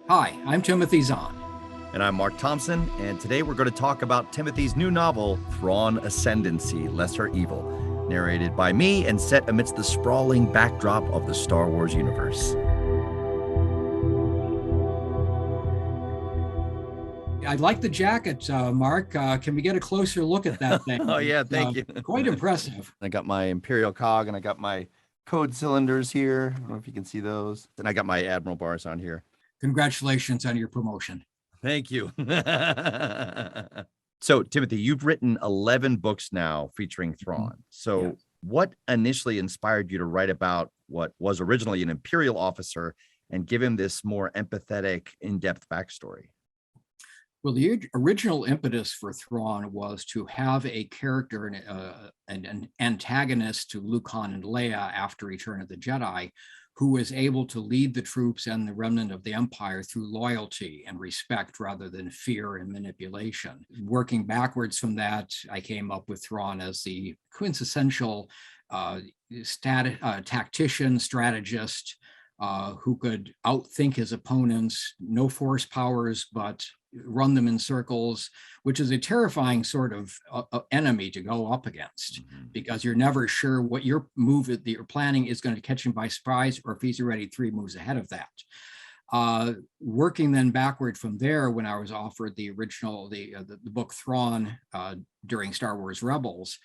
Hi, I'm Timothy Zahn. And I'm Mark Thompson, and today we're going to talk about Timothy's new novel, Thrawn Ascendancy, Lesser Evil, narrated by me and set amidst the sprawling backdrop of the Star Wars universe. I like the jacket, Mark. Can we get a closer look at that thing? Oh, yeah, thank you. Quite impressive. I got my Imperial cog, and I got my code cylinders here. I don't know if you can see those. And I got my Admiral bars on here. Congratulations on your promotion. Thank you. So, Timothy, you've written 11 books now featuring Thrawn. So, Yeah. what initially inspired you to write about what was originally an Imperial officer and give him this more empathetic, in-depth backstory? Well, the original impetus for Thrawn was to have a character and an antagonist to Luke, Han, and Leia after Return of the Jedi, who was able to lead the troops and the remnant of the Empire through loyalty and respect rather than fear and manipulation. Working backwards from that, I came up with Thrawn as the quintessential tactician, strategist, who could outthink his opponents, no force powers, but run them in circles, which is a terrifying sort of enemy to go up against, because you're never sure what your move that you're planning is going to catch him by surprise, or if he's already 3 moves ahead of that. Working then backward from there, when I was offered the book Thrawn during Star Wars Rebels,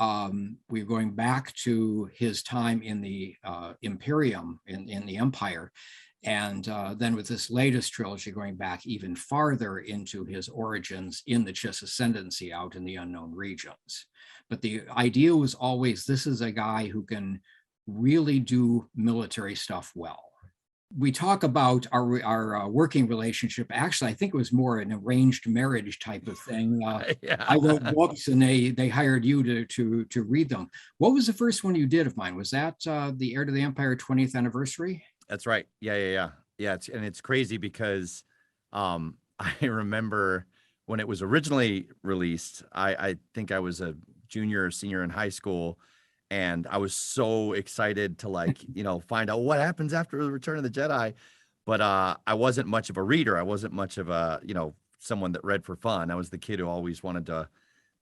we're going back to his time in the Imperium, in the Empire. And then with this latest trilogy, going back even farther into his origins in the Chiss Ascendancy out in the unknown regions. But the idea was always, this is a guy who can really do military stuff well. We talk about our working relationship. Actually, I think it was more an arranged marriage type of thing. Yeah. I wrote books, and they hired you to read them. What was the first one you did of mine? Was that the Heir to the Empire 20th anniversary? That's right. Yeah. It's crazy because I remember when it was originally released, I think I was a junior or senior in high school, and I was so excited to find out what happens after the Return of the Jedi. But I wasn't much of a reader. I wasn't much of a, someone that read for fun. I was the kid who always wanted to,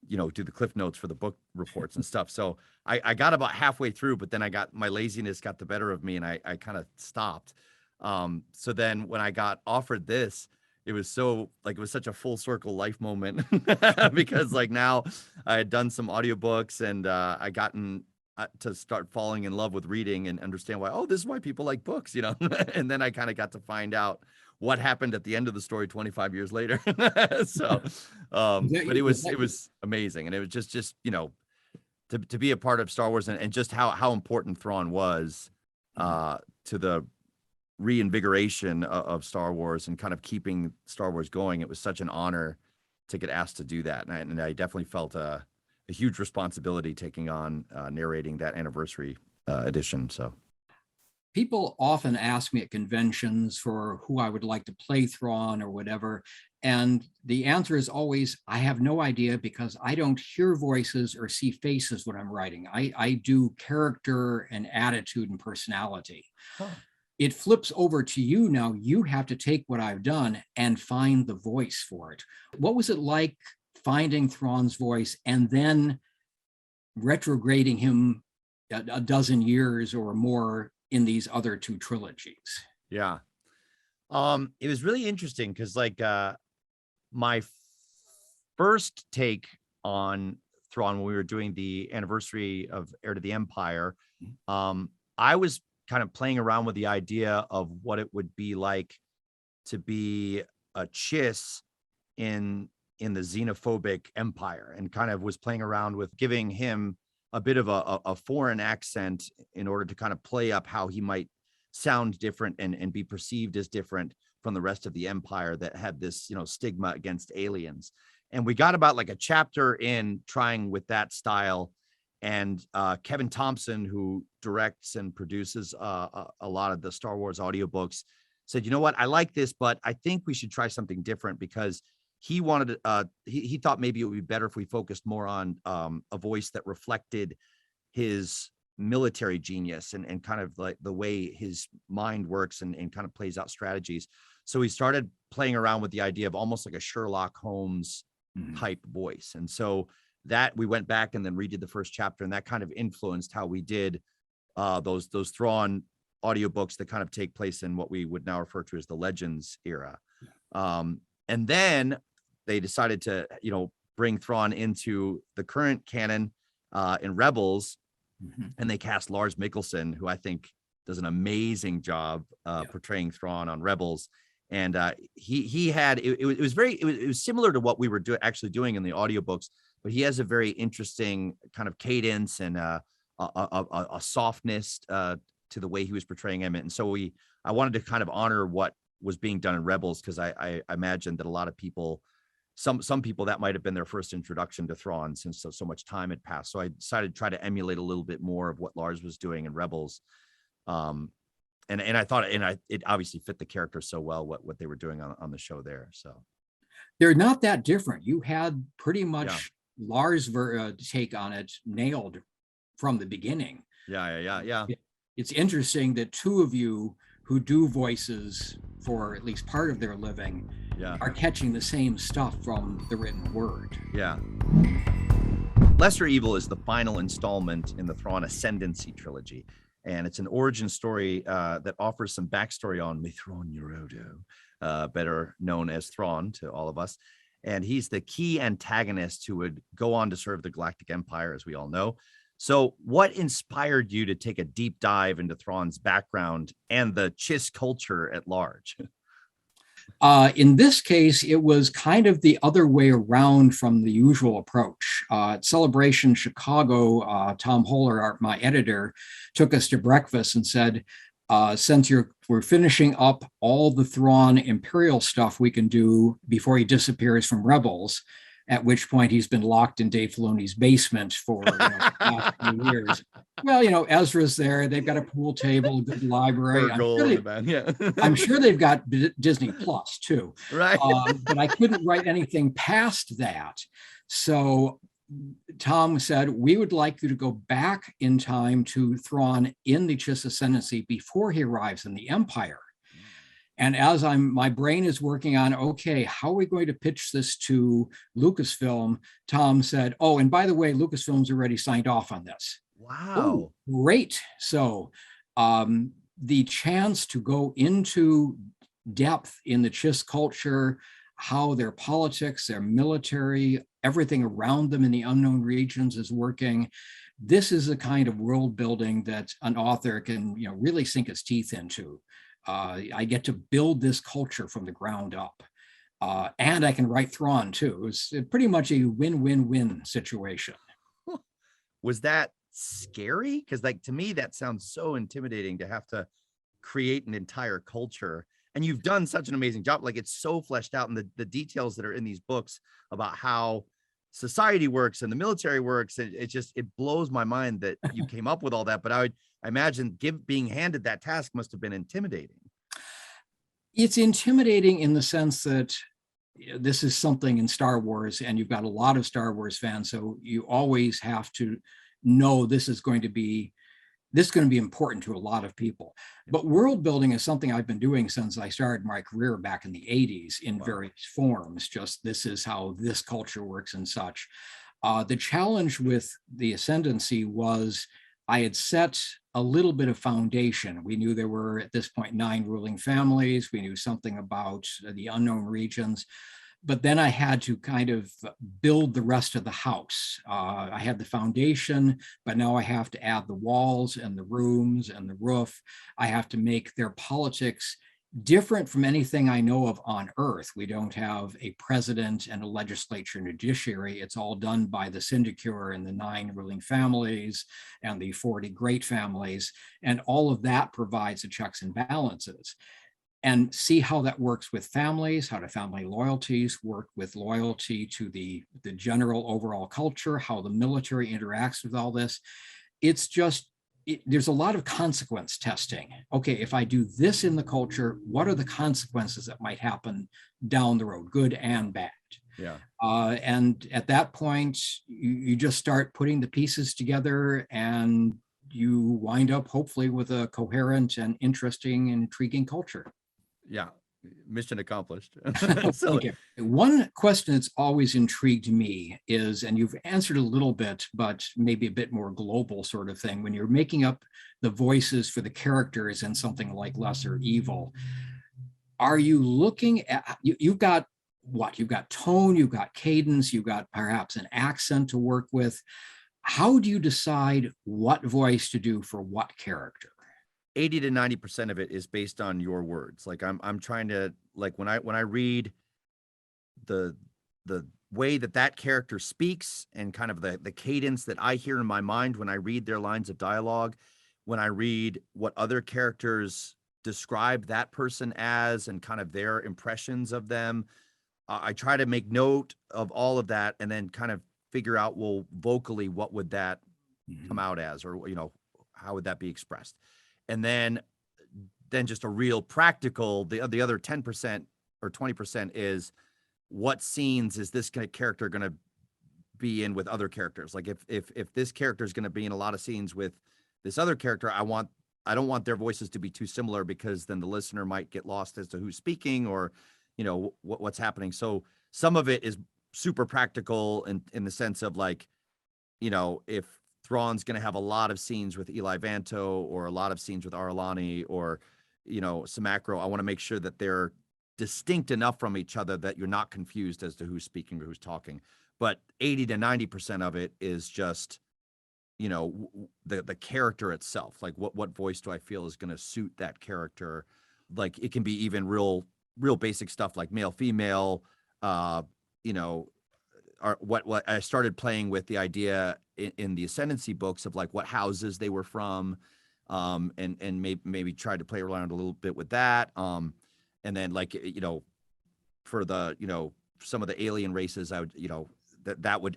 do the cliff notes for the book reports and stuff. So I got about halfway through, but then my laziness got the better of me, and I kind of stopped. So then when I got offered this, it was such a full circle life moment because now I had done some audiobooks, and I gotten to start falling in love with reading and understand why, this is why people like books, and then I kind of got to find out what happened at the end of the story 25 years later. So, but it was amazing. And it was just, to be a part of Star Wars and just how important Thrawn was, to the reinvigoration of Star Wars and kind of keeping Star Wars going. It was such an honor to get asked to do that. And I definitely felt a huge responsibility taking on narrating that anniversary edition. So people often ask me at conventions for who I would like to play Thrawn or whatever. And the answer is always, I have no idea, because I don't hear voices or see faces when I'm writing. I do character and attitude and personality. Huh. It flips over to you now. You have to take what I've done and find the voice for it. What was it like finding Thrawn's voice and then retrograding him a dozen years or more in these other 2 trilogies? Yeah. It was really interesting because my first take on Thrawn, when we were doing the anniversary of Heir to the Empire, I was kind of playing around with the idea of what it would be like to be a Chiss in the xenophobic empire, and kind of was playing around with giving him a bit of a foreign accent in order to kind of play up how he might sound different and be perceived as different from the rest of the empire that had this, stigma against aliens. And we got about a chapter in trying with that style. And Kevin Thompson, who directs and produces a lot of the Star Wars audiobooks, said, you know what, I like this, but I think we should try something different, because he wanted he thought maybe it would be better if we focused more on a voice that reflected his military genius and kind of like the way his mind works and kind of plays out strategies. So he started playing around with the idea of almost like a Sherlock Holmes Mhm. type voice. And so that we went back and then redid the first chapter, and that kind of influenced how we did those Thrawn audiobooks that kind of take place in what we would now refer to as the Legends era. And then they decided to, bring Thrawn into the current canon in Rebels, Mhm. and they cast Lars Mikkelsen, who I think does an amazing job Yeah. portraying Thrawn on Rebels. And he had it was similar to what we were actually doing in the audiobooks, but he has a very interesting kind of cadence and a softness to the way he was portraying Emmett. And so I wanted to kind of honor what was being done in Rebels, because I imagine that a lot of people, some people, that might have been their first introduction to Thrawn, since so much time had passed. So I decided to try to emulate a little bit more of what Lars was doing in Rebels. And I thought, it obviously fit the character so well, what they were doing on the show there. So They're not that different. You had pretty yeah, much Lars' take on it nailed from the beginning. yeah. It's interesting that two of you who do voices for at least part of their living Yeah. are catching the same stuff from the written word. Yeah. Lesser Evil is the final installment in the Thrawn Ascendancy trilogy, and it's an origin story that offers some backstory on Thrawn Yorodo, better known as Thrawn to all of us. And he's the key antagonist who would go on to serve the Galactic Empire, as we all know. So what inspired you to take a deep dive into Thrawn's background and the Chiss culture at large? In this case, it was kind of the other way around from the usual approach. At Celebration Chicago, Tom Holler, my editor, took us to breakfast and said, since we're finishing up all the Thrawn Imperial stuff we can do before he disappears from Rebels, at which point he's been locked in Dave Filoni's basement for the last few years. Well, Ezra's there. They've got a pool table, good library. I'm sure they've got Disney Plus too. Right. But I couldn't write anything past that. So Tom said, we would like you to go back in time to Thrawn in the Chiss Ascendancy before he arrives in the Empire. And as my brain is working on, okay, how are we going to pitch this to Lucasfilm? Tom said, oh, and by the way, Lucasfilm's already signed off on this. Wow. Oh, great. So the chance to go into depth in the Chiss culture, how their politics, their military, everything around them in the unknown regions is working. This is the kind of world building that an author can, really sink his teeth into. I get to build this culture from the ground up. And I can write Thrawn too. It was pretty much a win-win-win situation. Was that scary? Because to me, that sounds so intimidating to have to create an entire culture. And you've done such an amazing job. It's so fleshed out, and the details that are in these books about how society works and the military works. It blows my mind that you came up with all that. But I imagine being handed that task must have been intimidating. It's intimidating in the sense that this is something in Star Wars, and you've got a lot of Star Wars fans, so you always have to know this is going to be important to a lot of people. But world building is something I've been doing since I started my career back in the 80s in various forms. Just this is how this culture works and such. The challenge with the Ascendancy was I had set a little bit of foundation. We knew there were at this point 9 ruling families. We knew something about the unknown regions. But then I had to kind of build the rest of the house. I had the foundation, but now I have to add the walls and the rooms and the roof. I have to make their politics different from anything I know of on Earth. We don't have a president and a legislature and a judiciary. It's all done by the Syndicure and the 9 ruling families and the 40 great families. And all of that provides the checks and balances. And see how that works with families, how do family loyalties work with loyalty to the general overall culture, how the military interacts with all this. It's just, there's a lot of consequence testing. Okay, if I do this in the culture, what are the consequences that might happen down the road, good and bad? Yeah. And at that point, you just start putting the pieces together, and you wind up hopefully with a coherent and interesting and intriguing culture. Yeah. mission accomplished. So Thank you. One question that's always intrigued me is, and you've answered a little bit, but maybe a bit more global sort of thing, when you're making up the voices for the characters in something like Lesser Evil, are you looking at, you've got what? You've got tone, you've got cadence, you've got perhaps an accent to work with. How do you decide what voice to do for what character? 80 to 90% of it is based on your words. Like I'm trying to, like when I read the way that that character speaks and kind of the cadence that I hear in my mind when I read their lines of dialogue, when I read what other characters describe that person as and kind of their impressions of them, I try to make note of all of that and then kind of figure out, well, vocally, what would that come out as, or, how would that be expressed? And then just a real practical, the other 10% or 20% is, what scenes is this character going to be in with other characters? Like if this character is going to be in a lot of scenes with this other character, I don't want their voices to be too similar, because then the listener might get lost as to who's speaking, or what's happening. So some of it is super practical in the sense of, like, if Thrawn's going to have a lot of scenes with Eli Vanto, or a lot of scenes with Arlani, or Samacro, I want to make sure that they're distinct enough from each other that you're not confused as to who's speaking or who's talking. But 80 to 90% of it is just, the character itself. Like what voice do I feel is going to suit that character? Like it can be even real basic stuff like male, female, what I started playing with the idea in the Ascendancy books of, like, what houses they were from, and maybe tried to play around a little bit with that. And then, like, for the, some of the alien races, I would,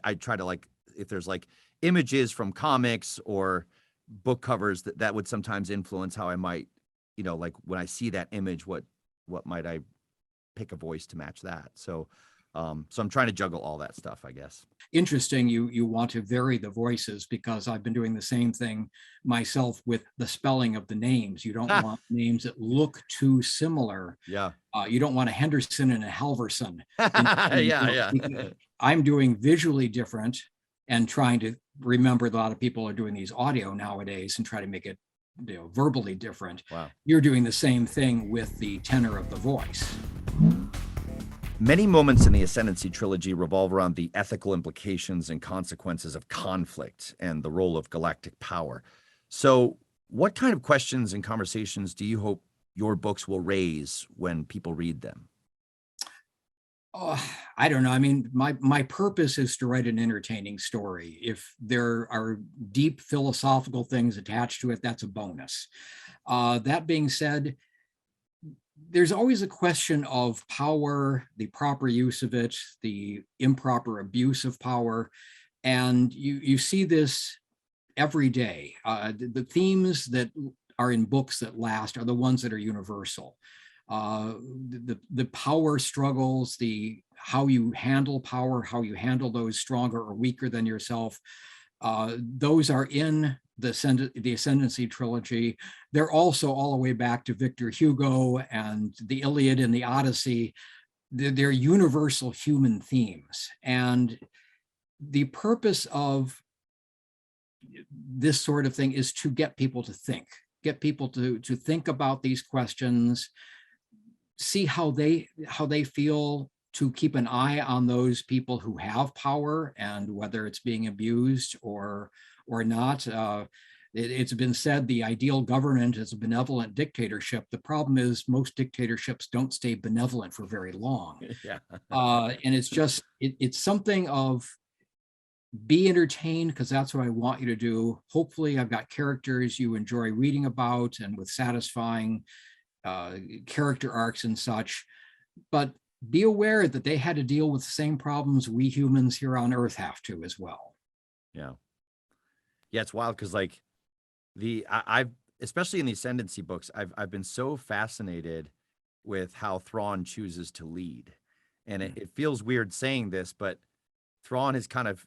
I'd try to, like, if there's like images from comics or book covers, that would sometimes influence how I might, like when I see that image, what might I pick a voice to match that? So I'm trying to juggle all that stuff, I guess. Interesting, you want to vary the voices, because I've been doing the same thing myself with the spelling of the names. You don't want names that look too similar. Yeah. You don't want a Henderson and a Halverson. Yeah. I'm doing visually different and trying to remember, a lot of people are doing these audio nowadays and try to make it verbally different. Wow. You're doing the same thing with the tenor of the voice. Many moments in the Ascendancy trilogy revolve around the ethical implications and consequences of conflict and the role of galactic power. So, what kind of questions and conversations do you hope your books will raise when people read them? Oh, I don't know. I mean, my purpose is to write an entertaining story. If there are deep philosophical things attached to it, that's a bonus. That being said, there's always a question of power, the proper use of it, the improper abuse of power. And you see this every day. The themes that are in books that last are the ones that are universal. The power struggles, how you handle power, how you handle those stronger or weaker than yourself. Those are in the Ascendancy trilogy. They're also all the way back to Victor Hugo and the Iliad and the Odyssey. They're universal human themes. And the purpose of this sort of thing is to get people to think, to think about these questions, see how they feel, to keep an eye on those people who have power and whether it's being abused or not. It's been said the ideal government is a benevolent dictatorship. The problem is most dictatorships don't stay benevolent for very long. Yeah. And it's just, it's something of, be entertained, because that's what I want you to do. Hopefully I've got characters you enjoy reading about and with satisfying character arcs and such, but be aware that they had to deal with the same problems we humans here on Earth have to as well. Yeah. Yeah, it's wild because, like, I've especially in the Ascendancy books, I've been so fascinated with how Thrawn chooses to lead. And it feels weird saying this, but Thrawn has kind of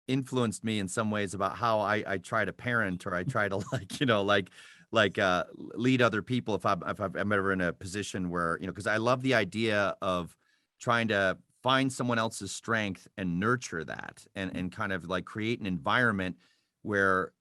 influenced me in some ways about how I try to parent, or I try to, like, like lead other people if I'm ever in a position where, because I love the idea of trying to find someone else's strength and nurture that, and kind of like create an environment where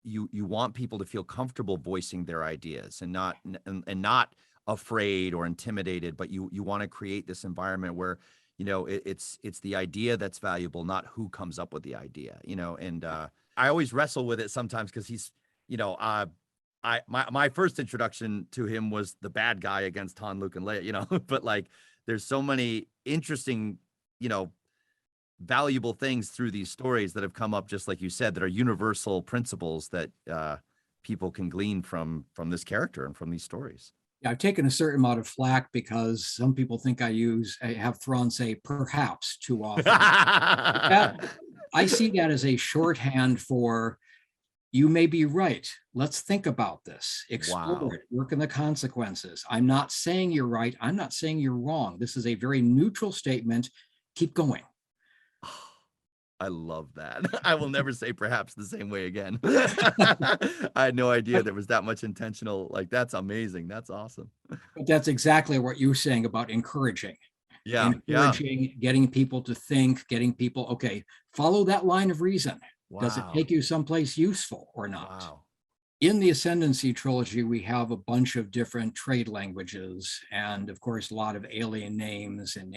you want people to feel comfortable voicing their ideas, and not afraid or intimidated, but you want to create this environment where it's the idea that's valuable, not who comes up with the idea. And I always wrestle with it sometimes, because he's my first introduction to him was the bad guy against Han, Luke, and Leia, but like there's so many interesting, valuable things through these stories that have come up, just like you said, that are universal principles that people can glean from this character and from these stories. Yeah, I've taken a certain amount of flack because some people think I have Thrawn say perhaps too often. I see that as a shorthand for, you may be right. Let's think about this, explore it, work in the consequences. I'm not saying you're right. I'm not saying you're wrong. This is a very neutral statement. Keep going. I love that. I will never say perhaps the same way again. I had no idea there was that much intentional. Like, that's amazing. That's awesome. But that's exactly what you were saying about encouraging. Yeah. Encouraging, getting people to think, getting people, okay, follow that line of reason. Wow. Does it take you someplace useful or not? Wow. In the Ascendancy trilogy, we have a bunch of different trade languages, and of course, a lot of alien names and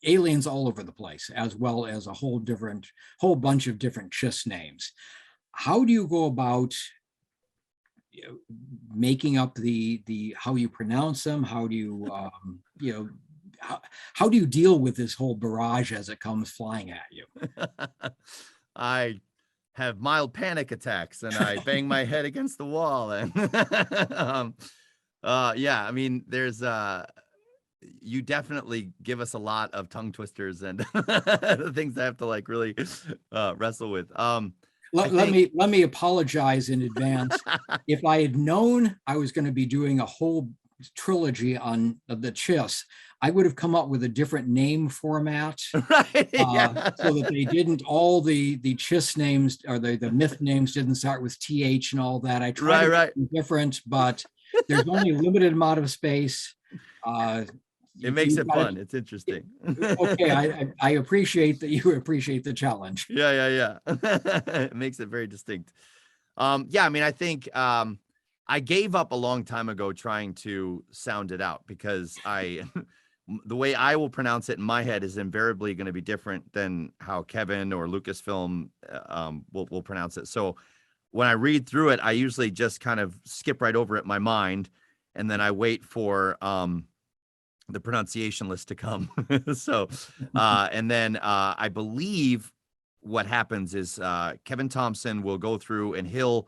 aliens all over the place, as well as a whole bunch of different chiss names. How do you go about making up the how you pronounce them? How do you how do you deal with this whole barrage as it comes flying at you? I have mild panic attacks, and I bang my head against the wall, and yeah, I mean, there's you definitely give us a lot of tongue twisters and things I have to like really wrestle with. Let me apologize in advance. If I had known I was going to be doing a whole trilogy on the chiss, I would have come up with a different name format, right? Yeah. so that they didn't, all the chiss names or the myth names didn't start with TH and all that. I tried to make them different, but there's only a limited amount of space. It makes it fun. It's interesting. Okay, I appreciate that you appreciate the challenge. Yeah. It makes it very distinct. Yeah, I mean, I think I gave up a long time ago trying to sound it out, because the way I will pronounce it in my head is invariably going to be different than how Kevin or Lucasfilm will pronounce it. So when I read through it, I usually just kind of skip right over it in my mind, and then I wait for the pronunciation list to come. So, and then I believe what happens is Kevin Thompson will go through and he'll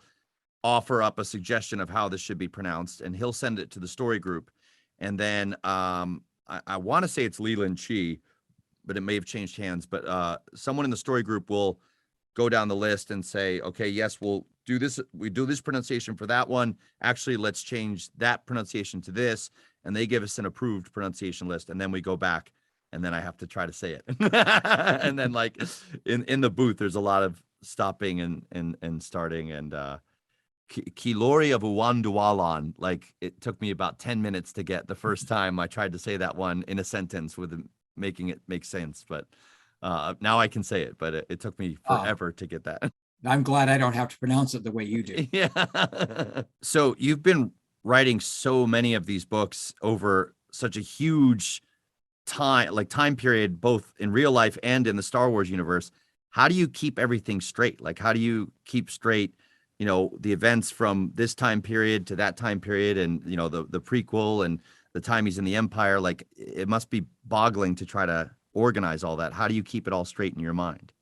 offer up a suggestion of how this should be pronounced, and he'll send it to the story group. And then I want to say it's Leland Chi, but it may have changed hands. But someone in the story group will go down the list and say, okay, yes, we'll do this. We do this pronunciation for that one. Actually, let's change that pronunciation to this. And they give us an approved pronunciation list. And then we go back, and then I have to try to say it. And then like in the booth, there's a lot of stopping and starting. And Kilori of Uwandualan, like it took me about 10 minutes to get the first time I tried to say that one in a sentence with making it make sense. But now I can say it, but it took me forever to get that. I'm glad I don't have to pronounce it the way you do. Yeah. So you've been writing so many of these books over such a huge time period, both in real life and in the Star Wars universe. How do you keep everything straight? Like, how do you keep straight, the events from this time period to that time period, and, the prequel and the time he's in the Empire? Like, it must be boggling to try to organize all that. How do you keep it all straight in your mind?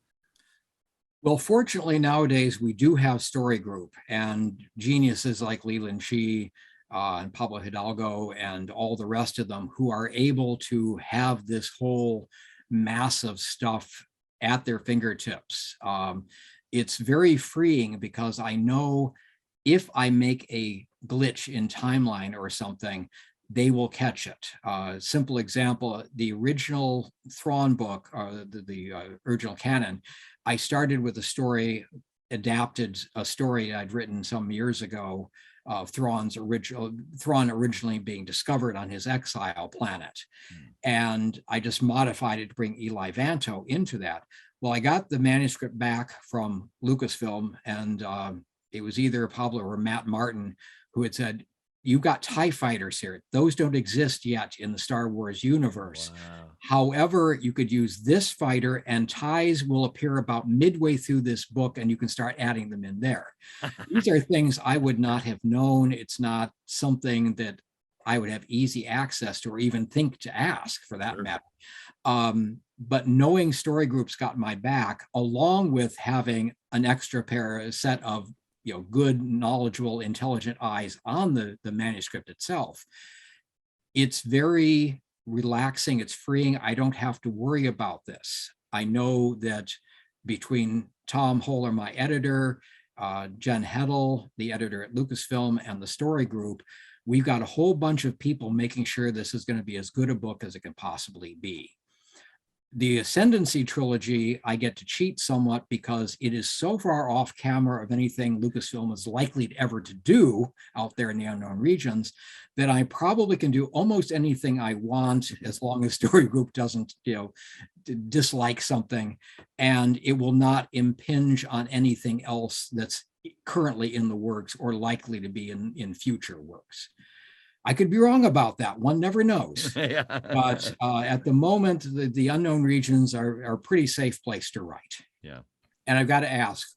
Well, fortunately, nowadays we do have story group and geniuses like Leland Chi and Pablo Hidalgo and all the rest of them who are able to have this whole massive stuff at their fingertips. It's very freeing, because I know if I make a glitch in timeline or something, they will catch it. Simple example, the original Thrawn book, the original canon, I started with a story adapted a story I'd written some years ago of Thrawn originally being discovered on his exile planet. And I just modified it to bring Eli Vanto into that. Well, I got the manuscript back from Lucasfilm, and it was either Pablo or Matt Martin who had said, "You've got TIE fighters here. Those don't exist yet in the Star Wars universe. Wow. However, you could use this fighter, and TIEs will appear about midway through this book, and you can start adding them in there." These are things I would not have known. It's not something that I would have easy access to or even think to ask, for that matter. But knowing Story Group's got my back, along with having an extra set of good, knowledgeable, intelligent eyes on the manuscript itself, it's very relaxing. It's freeing. I don't have to worry about this. I know that between Tom Holler, my editor, Jen Heddle, the editor at Lucasfilm, and the Story Group, we've got a whole bunch of people making sure this is going to be as good a book as it can possibly be. The Ascendancy trilogy, I get to cheat somewhat because it is so far off camera of anything Lucasfilm is likely ever to do out there in the unknown regions that I probably can do almost anything I want, as long as Story Group doesn't, dislike something, and it will not impinge on anything else that's currently in the works or likely to be in future works. I could be wrong about that. One never knows. Yeah. But at the moment, the unknown regions are a pretty safe place to write. Yeah. And I've got to ask,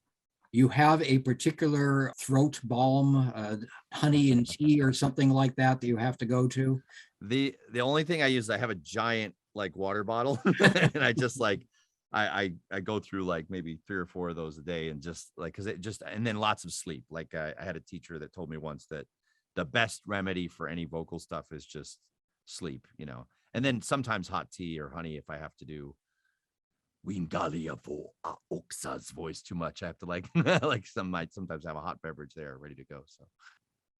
you have a particular throat balm, honey and tea or something like that you have to go to? The only thing I use, I have a giant water bottle, and I just I go through maybe 3 or 4 of those a day, and just because it just, and then lots of sleep. I had a teacher that told me once that the best remedy for any vocal stuff is just sleep, and then sometimes hot tea or honey if I have to do Wingalia vo Oxa's voice too much. I have to sometimes have a hot beverage there ready to go. So,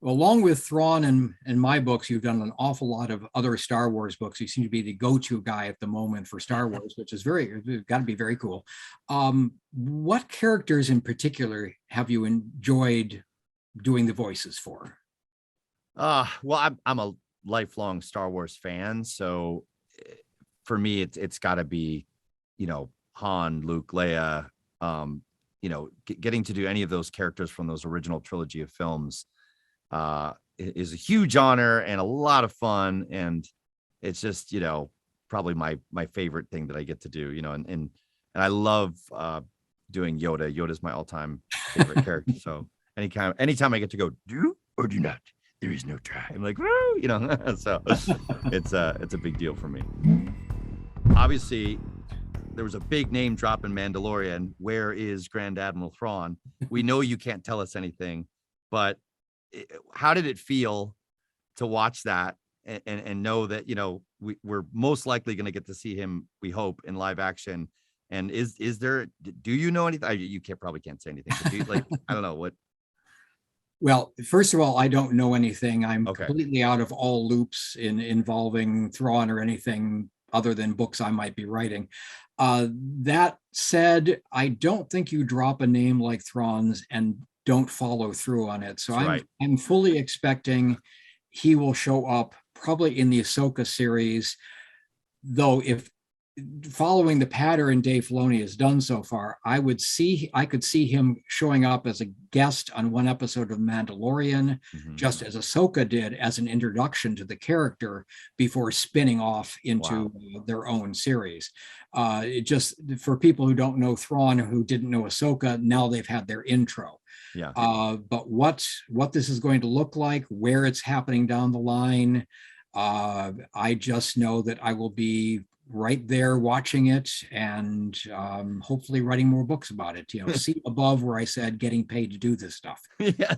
well, along with Thrawn and my books, you've done an awful lot of other Star Wars books. You seem to be the go-to guy at the moment for Star Wars, which is got to be very cool. What characters in particular have you enjoyed doing the voices for? Well, I'm a lifelong Star Wars fan, so for me, it's got to be, Han, Luke, Leia. Getting to do any of those characters from those original trilogy of films is a huge honor and a lot of fun, and it's just probably my favorite thing that I get to do. And I love doing Yoda. Yoda's my all-time favorite character. So anytime I get to go, do or do not, there is no try. I'm like, woo, so it's a big deal for me. Obviously, there was a big name drop in Mandalorian. Where is Grand Admiral Thrawn? We know you can't tell us anything, but how did it feel to watch that and know that, we're most likely going to get to see him, we hope, in live action? And is there, do you know anything? You probably can't say anything, but do you, I don't know what. Well, first of all, I don't know anything. I'm Okay. completely out of all loops involving Thrawn or anything other than books I might be writing. That said, I don't think you drop a name like Thrawn's and don't follow through on it. So I'm fully expecting he will show up probably in the Ahsoka series, though if following the pattern Dave Filoni has done so far, I could see him showing up as a guest on one episode of Mandalorian, just as Ahsoka did, as an introduction to the character before spinning off into their own series. It just, for people who don't know Thrawn, who didn't know Ahsoka, now they've had their intro. Yeah. But what this is going to look like, where it's happening down the line, I just know that I will be right there watching it, and hopefully writing more books about it. See above where I said getting paid to do this stuff. Yeah.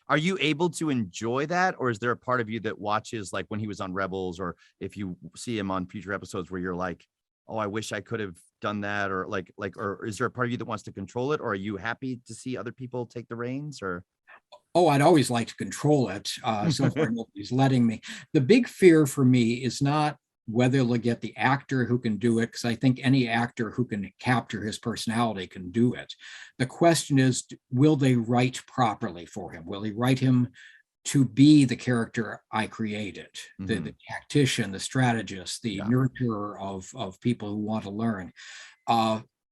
Are you able to enjoy that, or is there a part of you that watches when he was on Rebels, or if you see him on future episodes where you're like, oh, I wish I could have done that, or or is there a part of you that wants to control it, or are you happy to see other people take the reins? Or I'd always like to control it. So far nobody's letting me. The big fear for me is not whether they'll get the actor who can do it, because I think any actor who can capture his personality can do it. The question is, will they write properly for him? Will they write him to be the character I created, the tactician, the strategist, the nurturer of people who want to learn?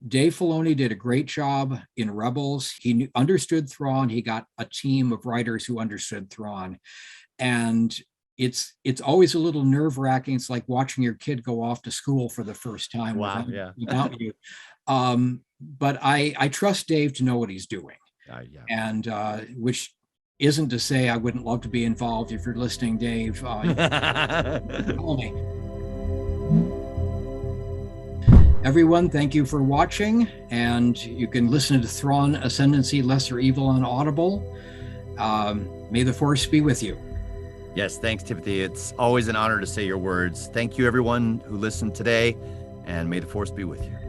Dave Filoni did a great job in Rebels. He understood Thrawn. He got a team of writers who understood Thrawn. And it's always a little nerve-wracking. It's like watching your kid go off to school for the first time without you. But I trust Dave to know what he's doing. And which isn't to say I wouldn't love to be involved. If you're listening, Dave, call me. Everyone, thank you for watching, and you can listen to Thrawn Ascendancy, Lesser Evil on Audible. May the Force be with you. Yes, thanks, Timothy. It's always an honor to say your words. Thank you, everyone who listened today, and may the Force be with you.